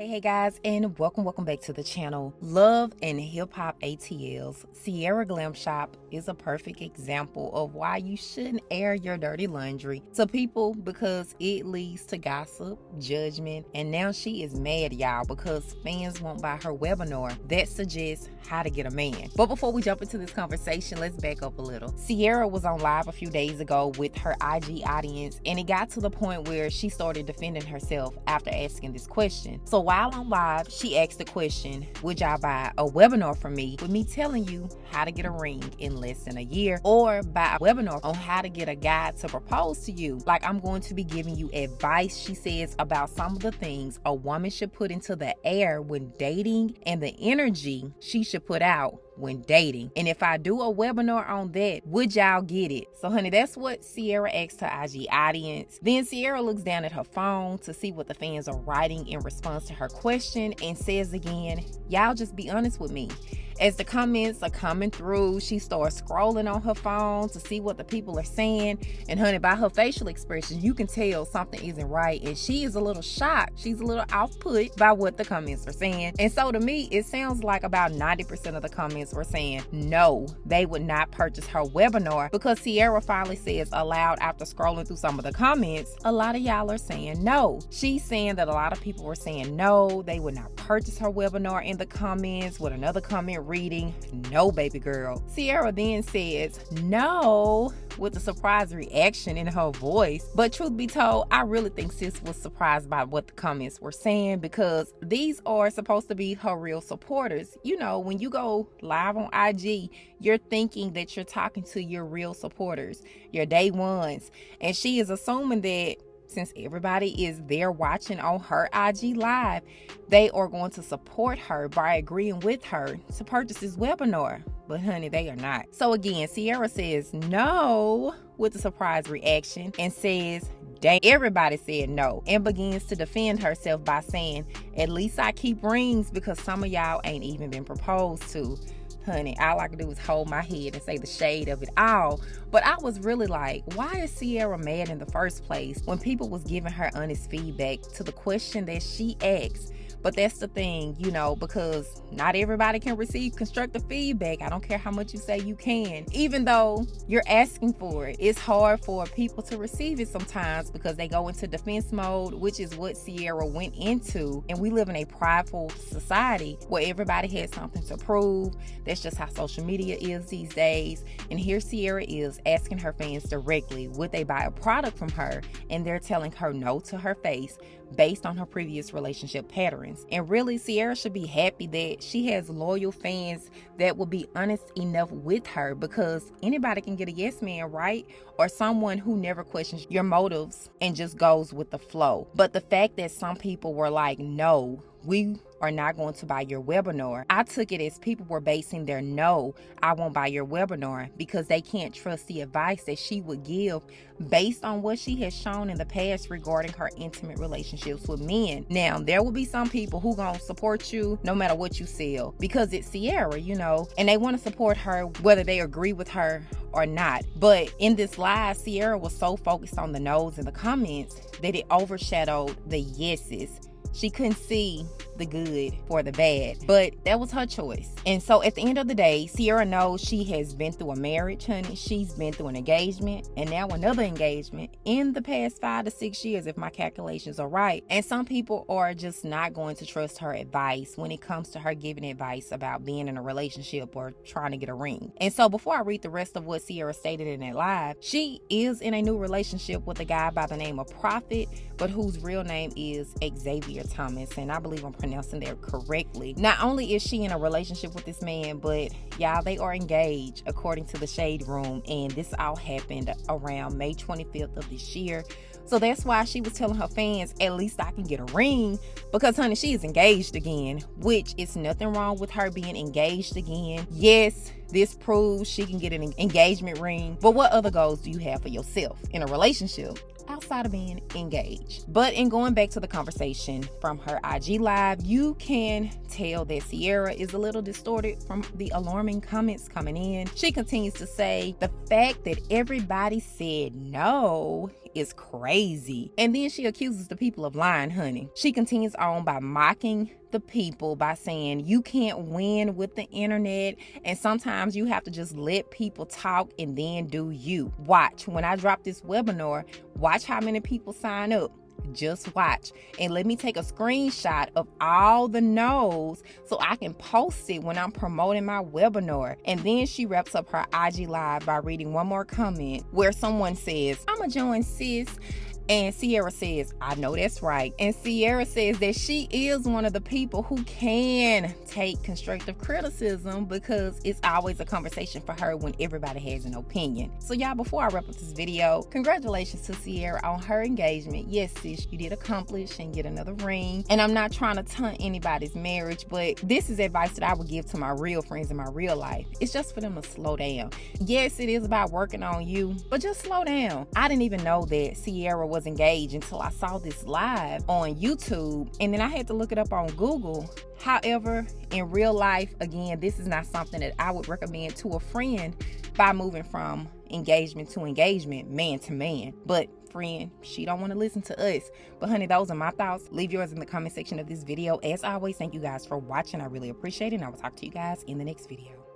Hey guys, and welcome back to the channel. Love and hip hop ATLs. Sierra GlamShop is a perfect example of why you shouldn't air your dirty laundry to people because it leads to gossip, judgment, and now she is mad, y'all, because fans won't buy her webinar that suggests how to get a man. But before we jump into this conversation, let's back up a little. Sierra was on live a few days ago with her IG audience, and it got to the point where she started defending herself after asking this question. So while on live, she asked the question, would y'all buy a webinar from me with me telling you how to get a ring in less than a year, or buy a webinar on how to get a guy to propose to you? Like, I'm going to be giving you advice, she says, about some of the things a woman should put into the air when dating and the energy she should put out when dating. And if I do a webinar on that, would y'all get it? So honey, that's what Sierra asked her IG audience. Then Sierra looks down at her phone to see what the fans are writing in response to her question and says again, y'all just be honest with me. As the comments are coming through, she starts scrolling on her phone to see what the people are saying. And honey, by her facial expression, you can tell something isn't right. And she is a little shocked. She's a little off-put by what the comments are saying. And so to me, it sounds like about 90% of the comments were saying no, they would not purchase her webinar, because Sierra finally says aloud after scrolling through some of the comments, a lot of y'all are saying no. She's saying that a lot of people were saying no, they would not purchase her webinar in the comments, with another comment reading, no baby girl. Sierra then says no with a surprised reaction in her voice. But truth be told, I really think sis was surprised by what the comments were saying, because these are supposed to be her real supporters. You know, when you go live on IG, you're thinking that you're talking to your real supporters, your day ones. And she is assuming that since everybody is there watching on her IG live, they are going to support her by agreeing with her to purchase this webinar. But honey, they are not. So again, Sierra says no with a surprise reaction and says, dang, everybody said no, and begins to defend herself by saying, at least I keep rings because some of y'all ain't even been proposed to. Honey, all I can do is hold my head and say the shade of it all. But I was really like, why is Sierra mad in the first place when people was giving her honest feedback to the question that she asked? But that's the thing, you know, because not everybody can receive constructive feedback. I don't care how much you say you can. Even though you're asking for it, it's hard for people to receive it sometimes because they go into defense mode, which is what Sierra went into. And we live in a prideful society where everybody has something to prove. That's just how social media is these days. And here Sierra is asking her fans directly, would they buy a product from her? And they're telling her no to her face based on her previous relationship patterns. And really, Sierra should be happy that she has loyal fans that will be honest enough with her, because anybody can get a yes man, right? Or someone who never questions your motives and just goes with the flow. But the fact that some people were like, no, we are not going to buy your webinar, I took it as people were basing their no, I won't buy your webinar, because they can't trust the advice that she would give based on what she has shown in the past regarding her intimate relationships with men. Now, there will be some people who gonna support you no matter what you sell, because it's Sierra, you know, and they want to support her whether they agree with her or not. But in this live, Sierra was so focused on the no's in the comments that it overshadowed the yeses. She couldn't see the good for the bad, but that was her choice. And so at the end of the day, Sierra knows she has been through a marriage, honey. She's been through an engagement and now another engagement in the past 5 to 6 years, if my calculations are right. And some people are just not going to trust her advice when it comes to her giving advice about being in a relationship or trying to get a ring. And so before I read the rest of what Sierra stated in that live, she is in a new relationship with a guy by the name of Prophet, but whose real name is Xavier Thomas, and I believe I'm pronouncing that correctly. Not only is she in a relationship with this man, but y'all, they are engaged according to the Shade Room, and this all happened around May 25th of this year. So that's why she was telling her fans, at least I can get a ring, because honey, she is engaged again, which is nothing wrong with her being engaged again. Yes, this proves she can get an engagement ring, but what other goals do you have for yourself in a relationship outside of being engaged? But in going back to the conversation from her IG live, you can tell that Sierra is a little distorted from the alarming comments coming in. She continues to say, the fact that everybody said no is crazy. And then she accuses the people of lying, honey. She continues on by mocking the people by saying you can't win with the internet, and sometimes you have to just let people talk and then do you. Watch, when I drop this webinar, watch how many people sign up. Just watch, and let me take a screenshot of all the no's so I can post it when I'm promoting my webinar. And then she wraps up her IG live by reading one more comment where someone says, "I'ma join sis." And Sierra says, "I know that's right." And Sierra says that she is one of the people who can take constructive criticism because it's always a conversation for her when everybody has an opinion. So y'all, before I wrap up this video, congratulations to Sierra on her engagement. Yes, sis, you did accomplish and get another ring. And I'm not trying to taunt anybody's marriage, but this is advice that I would give to my real friends in my real life. It's just for them to slow down. Yes, it is about working on you, but just slow down. I didn't even know that Sierra was engaged until I saw this live on YouTube, and then I had to look it up on Google. However, in real life, again, this is not something that I would recommend to a friend by moving from engagement to engagement, man to man. But friend, she don't want to listen to us. But honey, those are my thoughts. Leave yours in the comment section of this video. As always, thank you guys for watching. I really appreciate it, and I will talk to you guys in the next video.